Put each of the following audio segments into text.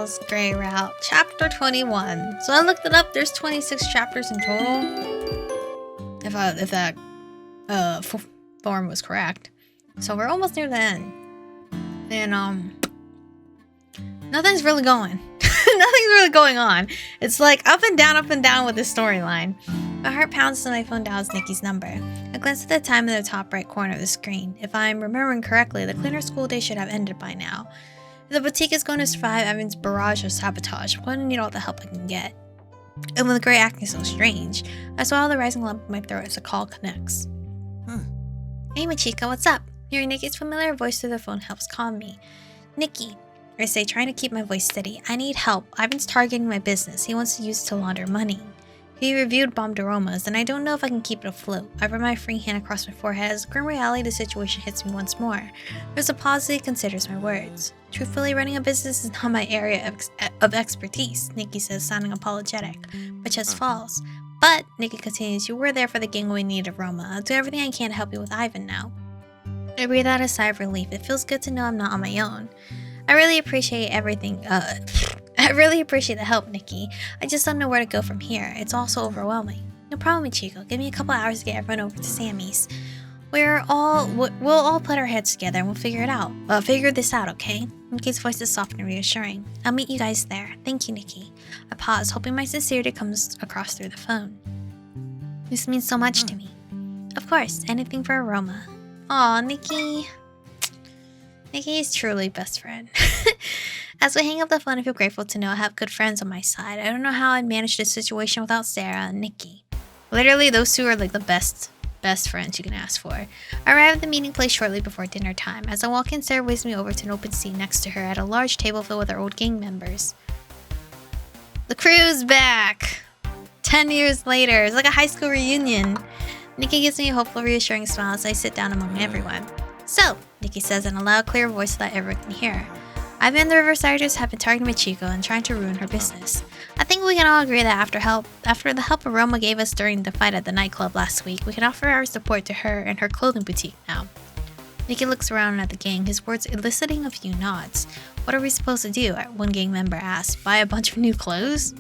Tales Grey Route, Chapter 21. So I looked it up, there's 26 chapters in total. If that form was correct. So we're almost near the end. And nothing's really going. Nothing's really going on. It's like up and down with this storyline. My heart pounds as my phone dials Nikki's number. I glance at the time in the top right corner of the screen. If I'm remembering correctly, the cleaner school day should have ended by now. If the boutique is going to survive Evan's barrage of sabotage, I'm going to need all the help I can get. And with the gray acting so strange, I swallow the rising lump in my throat as the call connects. Hey Machika, what's up? Hearing Nikki's familiar voice through the phone helps calm me. Nikki, I say, trying to keep my voice steady. I need help. Ivan's targeting my business. He wants to use it to launder money. He reviewed bombed aromas, and I don't know if I can keep it afloat. I run my free hand across my forehead as the grim reality of the situation hits me once more. There's a pause as he considers my words. Truthfully, running a business is not my area of expertise, Nikki says, sounding apologetic, but just falls. But, Nikki continues, you were there for the gang when we needed aroma. I'll do everything I can to help you with Ivan now. I breathe out a sigh of relief. It feels good to know I'm not on my own. I really appreciate everything, I really appreciate the help, Nikki. I just don't know where to go from here. It's all so overwhelming. No problem, Ichigo. Give me a couple hours to get everyone over to Sammy's. We'll all put our heads together and we'll figure it out. Figure this out, okay? Nikki's voice is soft and reassuring. I'll meet you guys there. Thank you, Nikki. I pause, hoping my sincerity comes across through the phone. This means so much to me. Of course, anything for Aroma. Aw, Nikki. Nikki is truly best friend. As we hang up the phone, I feel grateful to know I have good friends on my side. I don't know how I'd manage this situation without Sarah and Nikki. Literally, those two are like the best friends you can ask for. I arrive at the meeting place shortly before dinner time. As I walk in, Sarah waves me over to an open seat next to her at a large table filled with our old gang members. The crew's back! 10 years later, it's like a high school reunion. Nikki gives me a hopeful, reassuring smile as I sit down among everyone. So, Nikki says in a loud, clear voice so that everyone can hear. Ivan and the Riversiders have been targeting Michiko and trying to ruin her business. I think we can all agree that after the help Aroma gave us during the fight at the nightclub last week, we can offer our support to her and her clothing boutique now. Nikki looks around at the gang, his words eliciting a few nods. What are we supposed to do? One gang member asked. Buy a bunch of new clothes?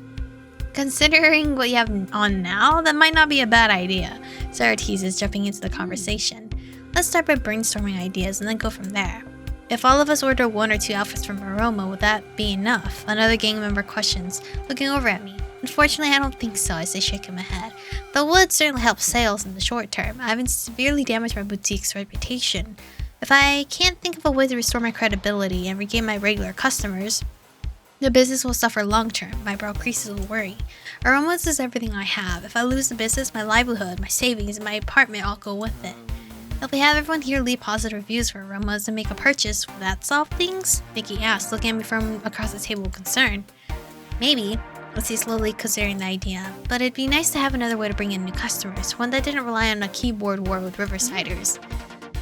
Considering what you have on now, that might not be a bad idea, Sarah teases, jumping into the conversation. Let's start by brainstorming ideas and then go from there. If all of us order 1 or 2 outfits from Aroma, would that be enough? Another gang member questions, looking over at me. Unfortunately, I don't think so, I say, shaking my head. Though it would certainly help sales in the short term. I haven't severely damaged my boutique's reputation. If I can't think of a way to restore my credibility and regain my regular customers, the business will suffer long term. My brow creases with worry. Aroma's is everything I have. If I lose the business, my livelihood, my savings, and my apartment all go with it. If we have everyone here leave positive reviews for Aromas and make a purchase, will that solve things? Nikki asked, looking at me from across the table with concern. Maybe, I say, slowly considering the idea, but it'd be nice to have another way to bring in new customers, one that didn't rely on a keyboard war with Riversiders.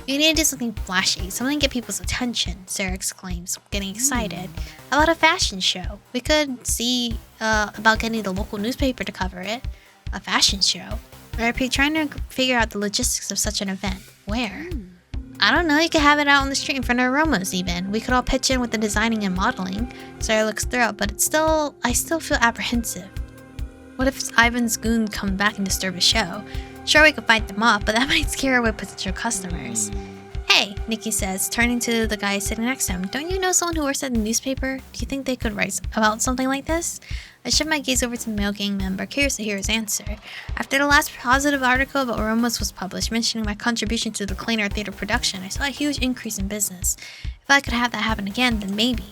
You need to do something flashy, something to get people's attention, Sarah exclaims, getting excited. How about a fashion show? We could see about getting the local newspaper to cover it. A fashion show? We're trying to figure out the logistics of such an event. Where? I don't know, you could have it out on the street in front of Aromas even. We could all pitch in with the designing and modeling. Sarah looks thrilled, but I still feel apprehensive. What if Ivan's goons come back and disturb the show? Sure, we could fight them off, but that might scare away potential customers. Hey, Nikki says, turning to the guy sitting next to him. Don't you know someone who works at the newspaper? Do you think they could write about something like this? I shift my gaze over to the male gang member, curious to hear his answer. After the last positive article about Aromas was published, mentioning my contribution to the Cleaner Theater production, I saw a huge increase in business. If I could have that happen again, then maybe.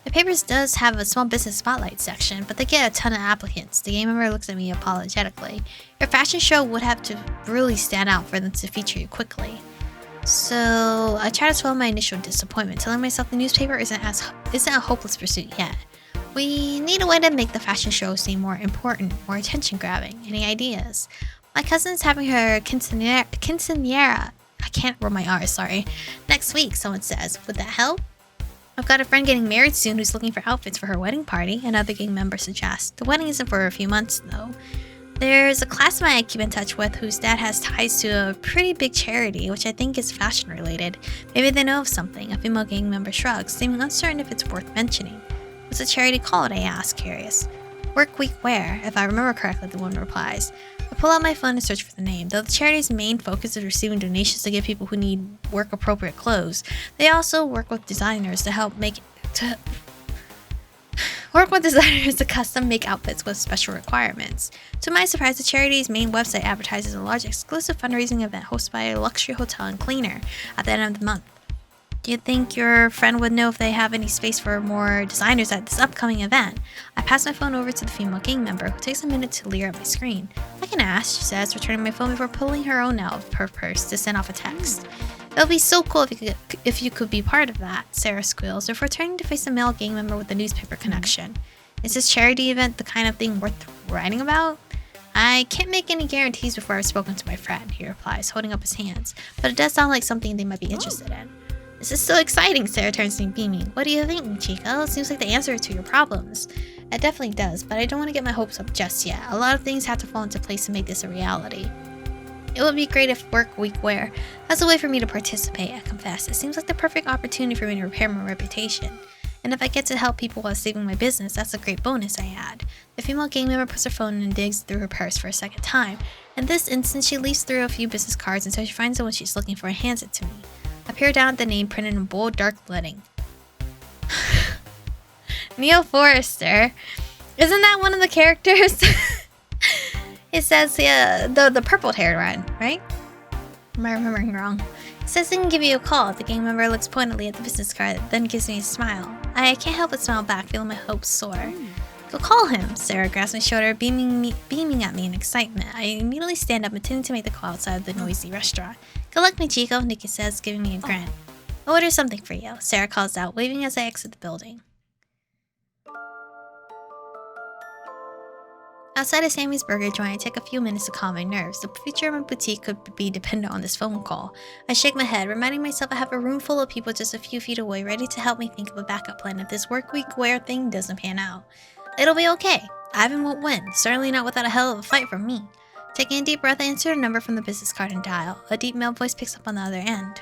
The papers does have a small business spotlight section, but they get a ton of applicants. The gang member looks at me apologetically. Your fashion show would have to really stand out for them to feature you quickly. So I try to swallow my initial disappointment, telling myself the newspaper isn't a hopeless pursuit yet. We need a way to make the fashion show seem more important, more attention-grabbing. Any ideas? My cousin's having her quinceañera. I can't roll my R's, sorry. Next week, someone says. Would that help? I've got a friend getting married soon who's looking for outfits for her wedding party, another gang member suggests. The wedding isn't for a few months, though. There's a classmate I keep in touch with whose dad has ties to a pretty big charity, which I think is fashion-related. Maybe they know of something, a female gang member shrugs, seeming uncertain if it's worth mentioning. What's the charity called? I ask, curious. Work Week Wear, if I remember correctly, the woman replies. I pull out my phone and search for the name. Though the charity's main focus is receiving donations to give people who need work-appropriate clothes, they also work with designers to custom make outfits with special requirements. To my surprise, the charity's main website advertises a large exclusive fundraising event hosted by a luxury hotel and cleaner at the end of the month. Do you think your friend would know if they have any space for more designers at this upcoming event? I pass my phone over to the female gang member, who takes a minute to leer at my screen. I can ask, she says, returning my phone before pulling her own out of her purse to send off a text. It would be so cool if you could be part of that, Sarah squeals, before turning to face a male gang member with a newspaper connection. Is this charity event the kind of thing worth writing about? I can't make any guarantees before I've spoken to my friend, he replies, holding up his hands, but it does sound like something they might be interested in. This is so exciting, Sarah turns to me beaming. What do you think, Chico? It seems like the answer to your problems. It definitely does, but I don't want to get my hopes up just yet. A lot of things have to fall into place to make this a reality. It would be great if Work Week Wear has a way for me to participate, I confess. It seems like the perfect opportunity for me to repair my reputation. And if I get to help people while saving my business, that's a great bonus, I add. The female gang member puts her phone in and digs through her purse for a second time. In this instance, she leafs through a few business cards until she finds the one she's looking for and hands it to me. I peer down at the name printed in bold, dark lettering. Neil Forrester. Isn't that one of the characters? It says the purple-haired one, right? Am I remembering wrong? It says they can give you a call. The gang member looks pointedly at the business card, then gives me a smile. I can't help but smile back, feeling my hopes soar. Go call him, Sarah grabs my shoulder, beaming at me in excitement. I immediately stand up, intending to make the call outside of the noisy restaurant. Good luck, mi chico, Nikki says, giving me a grin. I'll order something for you, Sarah calls out, waving as I exit the building. Outside of Sammy's Burger Joint, I take a few minutes to calm my nerves. The future of my boutique could be dependent on this phone call. I shake my head, reminding myself I have a room full of people just a few feet away, ready to help me think of a backup plan if this work week wear thing doesn't pan out. It'll be okay. Ivan won't win, certainly not without a hell of a fight from me. Taking a deep breath, I insert a number from the business card and dial. A deep male voice picks up on the other end.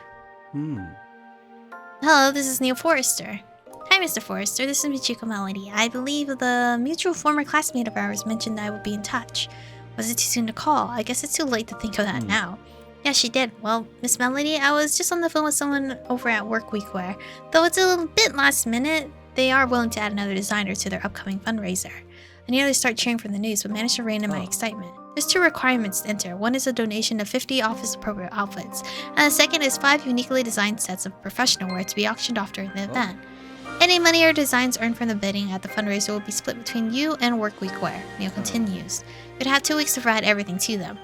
Hello, this is Neil Forrester. Hi, Mr. Forrester. This is Michiko Melody. I believe the mutual former classmate of ours mentioned that I would be in touch. Was it too soon to call? I guess it's too late to think of that now. Yeah, she did. Well, Miss Melody, I was just on the phone with someone over at Work Week Wear. Though it's a little bit last minute, they are willing to add another designer to their upcoming fundraiser. I nearly start cheering from the news, but managed to rein in my excitement. There's 2 requirements to enter. One is a donation of 50 office-appropriate outfits, and the second is 5 uniquely designed sets of professional wear to be auctioned off during the event. Any money or designs earned from the bidding at the fundraiser will be split between you and Work Week Wear, Neil continues. You'd have 2 weeks to provide everything to them.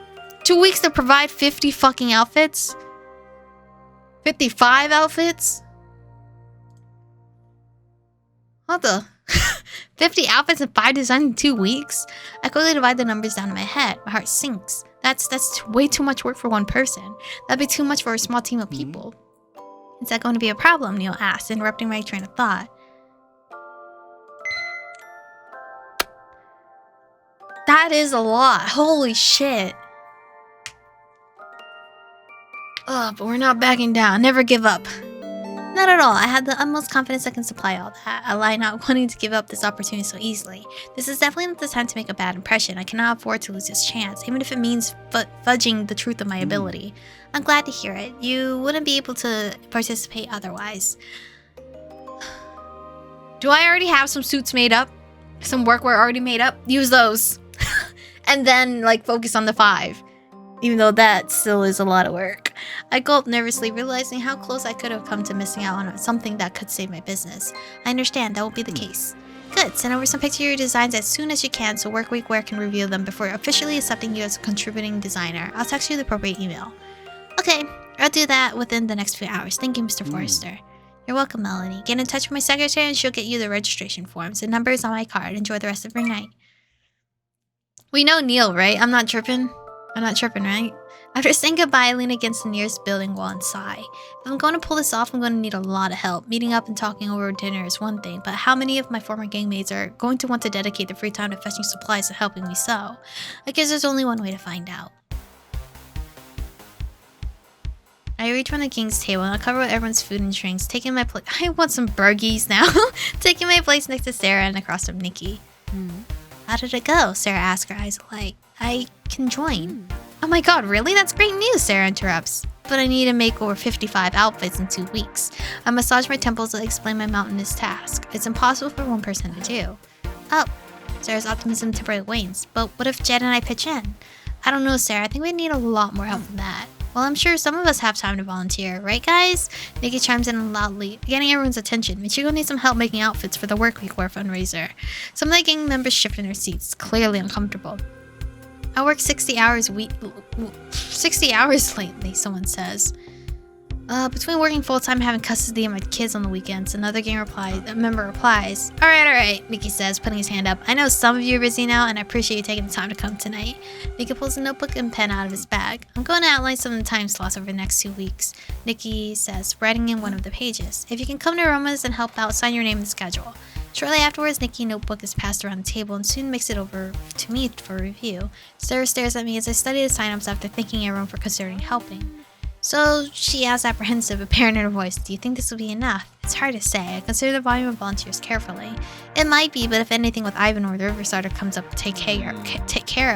2 weeks to provide 50 fucking outfits? 55 outfits? What the? 50 outfits and 5 designs in 2 weeks? I quickly divide the numbers down in my head. My heart sinks. That's way too much work for one person. That'd be too much for a small team of people. Is that going to be a problem? Neil asked, interrupting my train of thought. That is a lot. Holy shit. Ugh, but we're not backing down. Never give up. Not at all. I had the utmost confidence I can supply all that. I lie not wanting to give up this opportunity so easily. This is definitely not the time to make a bad impression. I cannot afford to lose this chance, even if it means fudging the truth of my ability. I'm glad to hear it. You wouldn't be able to participate otherwise. Do I already have some suits made up? Some workwear already made up? Use those. And then, like, focus on the 5. Even though that still is a lot of work. I gulped nervously, realizing how close I could have come to missing out on something that could save my business. I understand, that will be the case. Good, send over some pictures of your designs as soon as you can so Work Week Wear can review them before officially accepting you as a contributing designer. I'll text you the appropriate email. Okay, I'll do that within the next few hours. Thank you, Mr. Forrester. You're welcome, Melanie. Get in touch with my secretary and she'll get you the registration forms. The number is on my card. Enjoy the rest of your night. We know Neil, right? I'm not tripping, right? After saying goodbye, I lean against the nearest building wall and sigh. If I'm going to pull this off, I'm going to need a lot of help. Meeting up and talking over dinner is one thing, but how many of my former gangmates are going to want to dedicate their free time to fetching supplies and helping me sew? I guess there's only one way to find out. I reach from the king's table and I cover everyone's food and drinks, taking my place. I want some burgies now. Taking my place next to Sarah and across from Nikki. How did it go? Sarah asks, her eyes alight. I can join. Oh my god, really? That's great news, Sarah interrupts. But I need to make over 55 outfits in 2 weeks. I massage my temples and explain my mountainous task. It's impossible for one person to do. Oh, Sarah's optimism temporarily wanes. But what if Jed and I pitch in? I don't know, Sarah. I think we need a lot more help than that. Well, I'm sure some of us have time to volunteer, right guys? Nikki chimes in loudly, getting everyone's attention. Michiko needs some help making outfits for the Work Week Wear fundraiser. Some of the gang members shift in their seats, clearly uncomfortable. I work 60 hours lately, someone says. Between working full-time and having custody of my kids on the weekends, another gang member replies. Alright, Mickey says, putting his hand up. I know some of you are busy now, and I appreciate you taking the time to come tonight. Mickey pulls a notebook and pen out of his bag. I'm going to outline some of the time slots over the next 2 weeks, Nikki says, writing in one of the pages. If you can come to Aroma's and help out, sign your name in the schedule. Shortly afterwards, Nikki's notebook is passed around the table and soon makes it over to me for review. Sarah stares at me as I study the sign-ups after thanking everyone for considering helping. So she asks, apprehensive, apparent in her voice, do you think this will be enough? It's hard to say. I consider the volume of volunteers carefully. It might be, but if anything with Ivan or the Riversider comes up to take care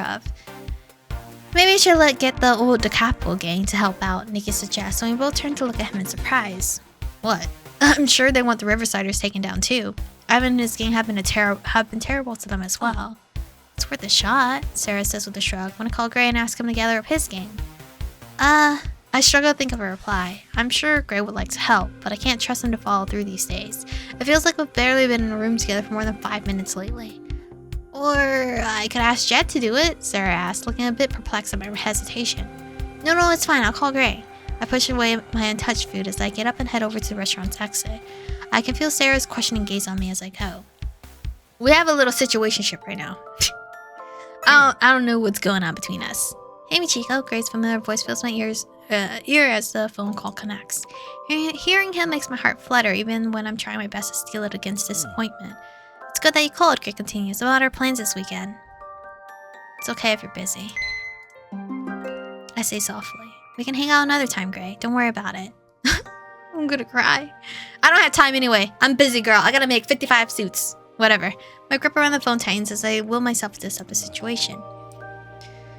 of. Maybe I should get the old DeCapo gang to help out, Nikki suggests, and we both turn to look at him in surprise. What? I'm sure they want the Riversiders taken down too. Ivan and his gang have been terrible to them as well. It's worth a shot, Sarah says with a shrug. Want to call Gray and ask him to gather up his gang? I struggle to think of a reply. I'm sure Gray would like to help, but I can't trust him to follow through these days. It feels like we've barely been in a room together for more than 5 minutes lately. Or I could ask Jet to do it, Sarah asked, looking a bit perplexed at my hesitation. No, it's fine. I'll call Gray. I push away my untouched food as I get up and head over to the restaurant's exit. I can feel Sarah's questioning gaze on me as I go. We have a little situationship right now. I don't know what's going on between us. Hey Michiko, Gray's familiar voice fills my ear as the phone call connects. Hearing him makes my heart flutter even when I'm trying my best to steel it against disappointment. It's good that you called, Gray continues, about our plans this weekend. It's okay if you're busy. I say softly. We can hang out another time, Gray. Don't worry about it. I'm gonna cry. I don't have time anyway. I'm busy, girl. I gotta make 55 suits. Whatever. My grip around the phone tightens as I will myself to this up a situation.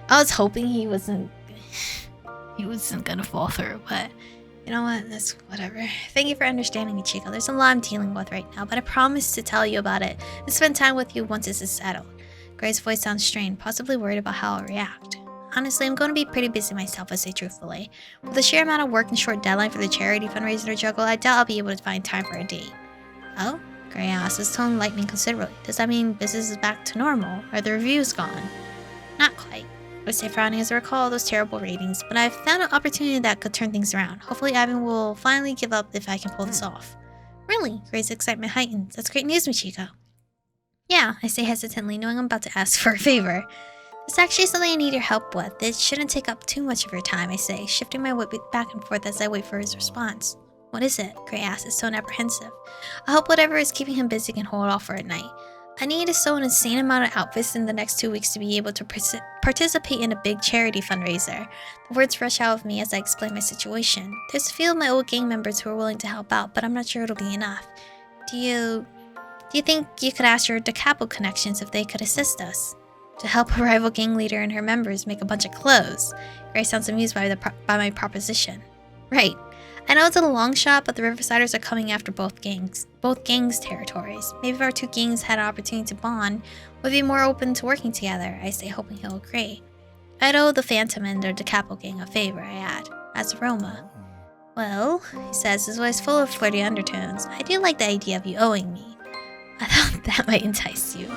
I was hoping he wasn't gonna fall through, but you know what? That's whatever. Thank you for understanding me, Chico. There's a lot I'm dealing with right now, but I promise to tell you about it and spend time with you once this is settled. Gray's voice sounds strained, possibly worried about how I'll react. Honestly, I'm going to be pretty busy myself, I say truthfully. With the sheer amount of work and short deadline for the charity fundraiser to juggle, I doubt I'll be able to find time for a date. Oh? Gray asks, his tone lightening considerably. Does that mean business is back to normal? Are the reviews gone? Not quite. I say frowning as I recall those terrible ratings, but I've found an opportunity that could turn things around. Hopefully Ivan will finally give up if I can pull this off. Really? Gray's excitement heightens. That's great news, Michiko. Yeah, I say hesitantly, knowing I'm about to ask for a favor. It's actually something I need your help with. It shouldn't take up too much of your time, I say, shifting my weight back and forth as I wait for his response. What is it? Gray asks, his tone apprehensive. I hope whatever is keeping him busy can hold off for a night. I need to sew an insane amount of outfits in the next 2 weeks to be able to participate in a big charity fundraiser. The words rush out of me as I explain my situation. There's a few of my old gang members who are willing to help out, but I'm not sure it'll be enough. Do you think you could ask your DeCapo connections if they could assist us? To help a rival gang leader and her members make a bunch of clothes. Gray sounds amused by my proposition. Right. I know it's a long shot, but the Riversiders are coming after both gangs' territories. Maybe if our two gangs had an opportunity to bond, we'd be more open to working together, I say, hoping he'll agree. I'd owe the Phantom and the DeCapo gang a favor, I add, as Aroma. Well, he says, his voice full of flirty undertones, I do like the idea of you owing me. I thought that might entice you.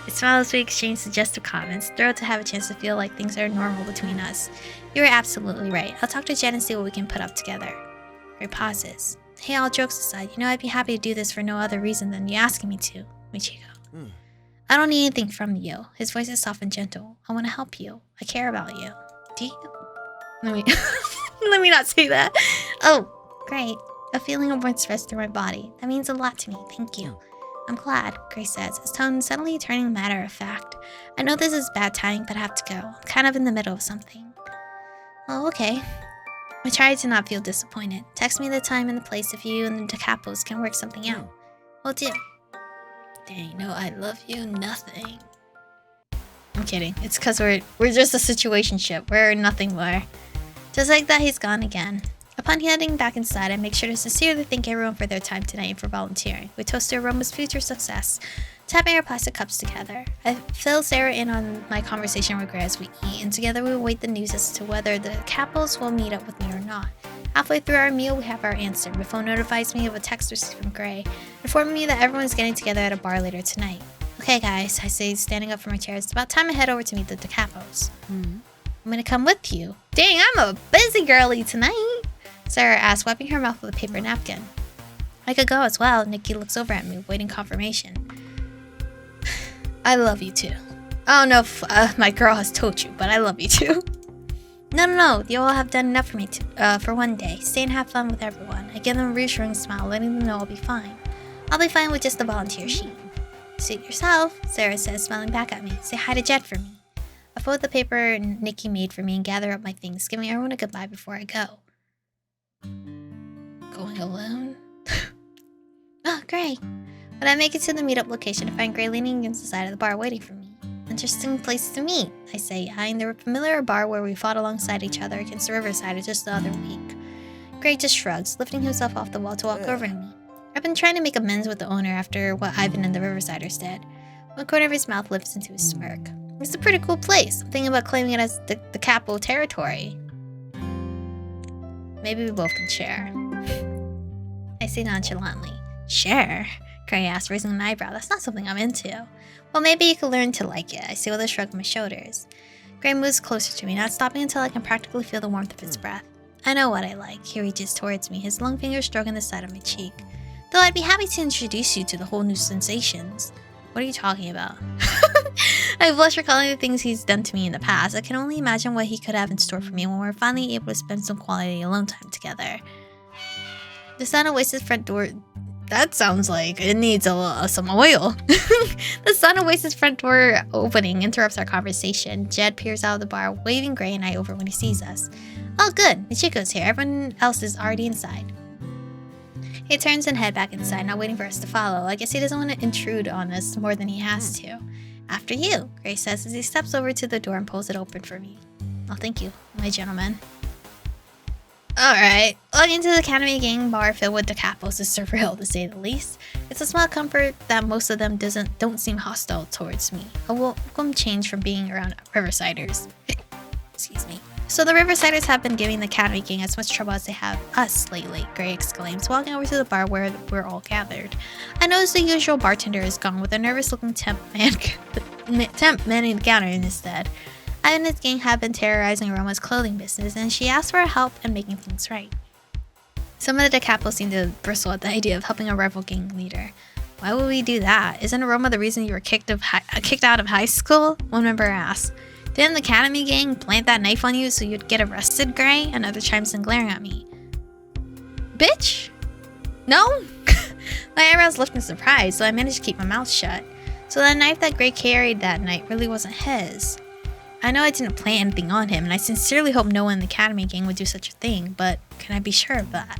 I smile as we exchange suggestive comments, thrilled to have a chance to feel like things are normal between us. You are absolutely right. I'll talk to Jen and see what we can put up together. Gray pauses. Hey, all jokes aside, you know I'd be happy to do this for no other reason than you asking me to, Michiko. I don't need anything from you. His voice is soft and gentle. I want to help you. I care about you. Do you? Let me not say that. Oh, great. A feeling of warmth spreads through my body. That means a lot to me. Thank you. I'm glad, Gray says, his tone suddenly turning matter of fact. I know this is bad timing, but I have to go. I'm kind of in the middle of something. Oh, okay. I try to not feel disappointed. Text me the time and the place if you and the Decapos can work something out. Will do. Dang, no, I love you, nothing. I'm kidding. It's because we're just a situationship. We're nothing more. Just like that, he's gone again. Upon heading back inside, I make sure to sincerely thank everyone for their time tonight and for volunteering. We toast to Aroma's future success, tapping our plastic cups together. I fill Sarah in on my conversation with Gray as we eat, and together we await the news as to whether the Capos will meet up with me or not. Halfway through our meal, we have our answer. My phone notifies me of a text received from Gray, informing me that everyone's getting together at a bar later tonight. Okay, guys, I say, standing up from my chair. It's about time I head over to meet the Decapos. I'm gonna come with you. Dang, I'm a busy girly tonight, Sarah asks, wiping her mouth with a paper napkin. I could go as well. Nikki looks over at me, waiting confirmation. I love you too. I don't know if my girl has told you, but I love you too. No. You all have done enough for me for one day. Stay and have fun with everyone. I give them a reassuring smile, letting them know I'll be fine. I'll be fine with just the volunteer sheet. Suit yourself, Sarah says, smiling back at me. Say hi to Jed for me. I fold the paper Nikki made for me and gather up my things, giving everyone a goodbye before I go. Going alone? Oh, great. When I make it to the meetup location, I find Gray leaning against the side of the bar waiting for me. Interesting place to meet, I say, eyeing the familiar bar where we fought alongside each other against the riverside just the other week. Gray just shrugs, lifting himself off the wall to walk over to me. I've been trying to make amends with the owner after what Ivan and the Riversiders did. One corner of his mouth lifts into a smirk. It's a pretty cool place. I'm thinking about claiming it as the capital territory. Maybe we both can share. I say nonchalantly. Share? Gray asks, raising an eyebrow. That's not something I'm into. Well, maybe you could learn to like it, I say with a shrug of my shoulders. Gray moves closer to me, not stopping until I can practically feel the warmth of his breath. I know what I like. He reaches towards me, his long fingers stroking the side of my cheek. Though I'd be happy to introduce you to the whole new sensations. What are you talking about? I blush recalling the things he's done to me in the past. I can only imagine what he could have in store for me when we're finally able to spend some quality alone time together. The Sun Oasis front door... That sounds like it needs some oil. The Sun Oasis front door opening interrupts our conversation. Jed peers out of the bar, waving Gray and I over when he sees us. Oh good, Michiko's here. Everyone else is already inside. He turns and head back inside, not waiting for us to follow. I guess he doesn't want to intrude on us more than he has to. After you, Gray says as he steps over to the door and pulls it open for me. Oh, thank you, my gentleman. Alright, walking into the Academy Gang bar filled with Decapos is surreal, to say the least. It's a small comfort that most of them don't seem hostile towards me. A welcome change from being around Riversiders. Excuse me. So the Riversiders have been giving the Academy Gang as much trouble as they have us lately, Gray exclaims, walking over to the bar where we're all gathered. I notice the usual bartender is gone, with a nervous-looking temp manning the counter instead. I and his gang have been terrorizing Aroma's clothing business, and she asked for our help in making things right. Some of the Decapos seem to bristle at the idea of helping a rival gang leader. Why would we do that? Isn't Aroma the reason you were kicked out of high school? One member asks. Didn't the Academy Gang plant that knife on you so you'd get arrested, Gray? Another chimes in, glaring at me. Bitch? No? My eyebrows lift in surprise, so I managed to keep my mouth shut. So the knife that Gray carried that night really wasn't his. I know I didn't plant anything on him, and I sincerely hope no one in the Academy Gang would do such a thing, but can I be sure of that?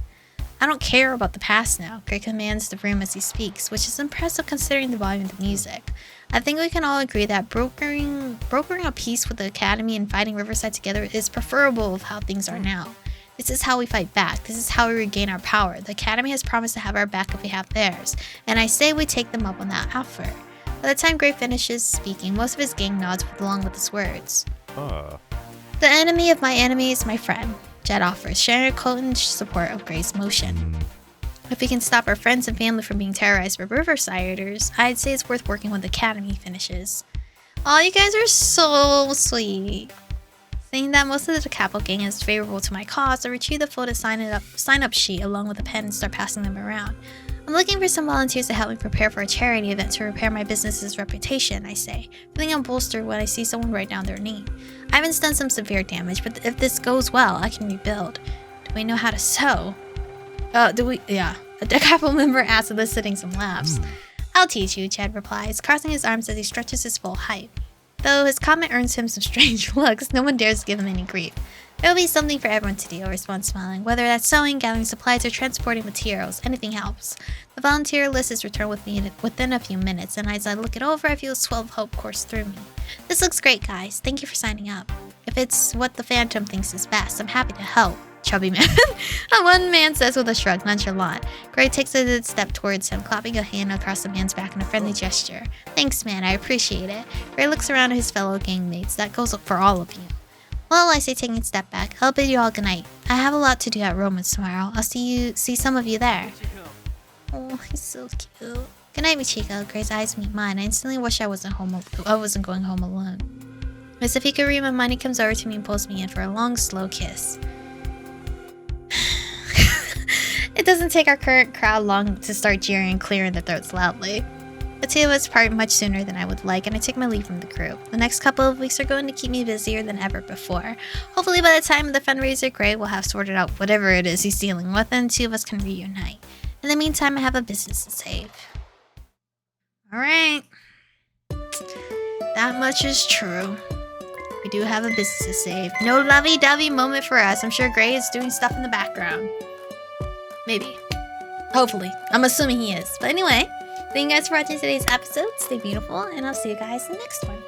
I don't care about the past now, Gray commands the room as he speaks, which is impressive considering the volume of the music. I think we can all agree that brokering a peace with the Academy and fighting Riverside together is preferable of how things are now. This is how we fight back. This is how we regain our power. The Academy has promised to have our back if we have theirs, and I say we take them up on that offer. By the time Gray finishes speaking, most of his gang nods along with his words. The enemy of my enemy is my friend, Jed offers, sharing a cogent support of Gray's motion. If we can stop our friends and family from being terrorized by Riversiders, I'd say it's worth working with the Academy, finishes. Aw, you guys are so sweet. Saying that most of the Decapo gang is favorable to my cause, I retrieve the folded sign-up sheet along with a pen and start passing them around. I'm looking for some volunteers to help me prepare for a charity event to repair my business's reputation, I say, feeling unbolstered when I see someone write down their name. Ivan's done some severe damage, but if this goes well, I can rebuild. Do we know how to sew? Yeah. A Decapo member asks, eliciting some laughs. I'll teach you, Jed replies, crossing his arms as he stretches his full height. Though his comment earns him some strange looks, no one dares give him any grief. There'll be something for everyone to do, I respond, smiling. Whether that's sewing, gathering supplies, or transporting materials, anything helps. The volunteer list is returned with me within a few minutes, and as I look it over, I feel a swell of hope course through me. This looks great, guys. Thank you for signing up. If it's what the Phantom thinks is best, I'm happy to help. Chubby man. One man says with a shrug, nonchalant. Gray takes a step towards him, clapping a hand across the man's back in a friendly gesture. Thanks, man. I appreciate it. Gray looks around at his fellow gangmates. That goes for all of you. Well, I say, taking a step back. I'll bid you all good night. I have a lot to do at Romans tomorrow. I'll see some of you there. Oh, he's so cute. Good night, Michiko. Gray's eyes meet mine. I instantly wish I wasn't going home alone. As if he could read my mind, he comes over to me and pulls me in for a long, slow kiss. It doesn't take our current crowd long to start jeering and clearing their throats loudly. The two of us part much sooner than I would like, and I take my leave from the group. The next couple of weeks are going to keep me busier than ever before. Hopefully by the time of the fundraiser, Gray will have sorted out whatever it is he's dealing with, and the two of us can reunite. In the meantime, I have a business to save. Alright. That much is true. We do have a business to save. No lovey-dovey moment for us. I'm sure Gray is doing stuff in the background. Maybe. Hopefully. I'm assuming he is. But anyway, thank you guys for watching today's episode. Stay beautiful, and I'll see you guys in the next one.